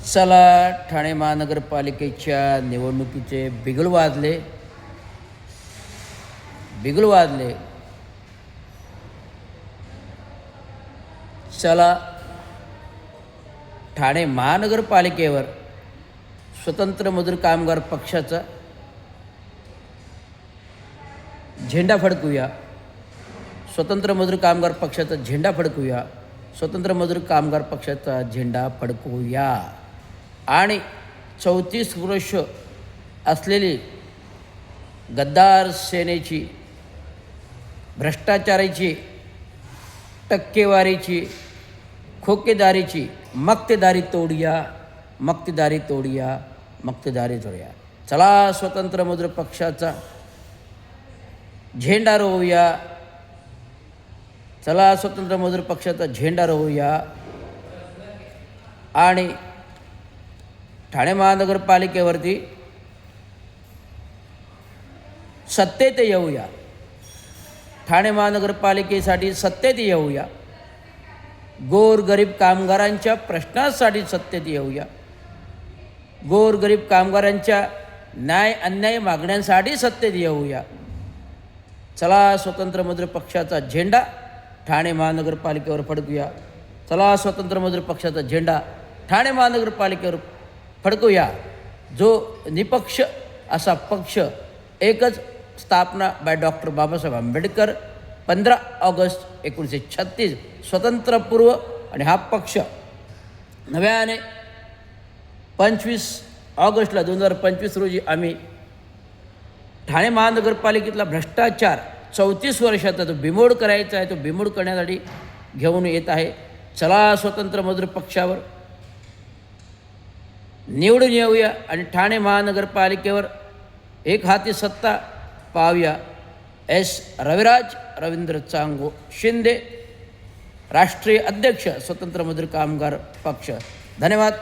चला, ठाणे महानगरपालिकेच्या निवडणुकीचे बिगुल वाजले. चला, ठाणे महानगरपालिकेवर स्वतंत्र मजूर कामगार पक्षाचा झेंडा फडकूया. स्वतंत्र मजूर कामगार पक्षाचा झेंडा फडकूया. स्वतंत्र मजूर कामगार पक्षाचा झेंडा फडकवूया. आणि 34 वर्ष असलेली गद्दार सेनेची, भ्रष्टाचाराची, टक्केवारीची, खोकेदारीची मक्तेदारी तोडूया. चला, स्वतंत्र मजूर पक्षाचा झेंडा रोवूया. स्वतंत्र मजूर पक्षाचा झेंडा रोवूया आणि ठाणे महानगरपालिकेवरती सत्तेत येऊया. ठाणे महानगरपालिकेसाठी सत्तेत येऊया. गोरगरीब कामगारांच्या प्रश्नांसाठी सत्तेत येऊया. गोरगरीब कामगारांच्या न्याय अन्याय मागण्यांसाठी सत्तेत येऊया. चला, स्वतंत्र मजूर पक्षाचा झेंडा ठाणे महानगरपालिकेवर फडकूया. चला, स्वतंत्र मजूर पक्षाचा झेंडा ठाणे महानगरपालिकेवर फडकूया. जो निपक्ष असा पक्ष, एकच स्थापना by doctor Babasaheb Ambedkar, 15 August 1936 स्वतंत्रपूर्व. आणि हा पक्ष नव्याने 25 ऑगस्टला 2025 रोजी आम्ही ठाणे महानगरपालिकेतला भ्रष्टाचार 34 वर्षाचा जो बिमोड करायचा आहे, तो बिमोड करण्यासाठी घेऊन येत आहे. चला, स्वतंत्र मजूर पक्षावर निवडून येऊया आणि ठाणे महानगरपालिकेवर एक हाती सत्ता पाहूया. रविराज रवींद्र चांगो शिंदे, राष्ट्रीय अध्यक्ष, स्वतंत्र मजूर कामगार पक्ष. धन्यवाद.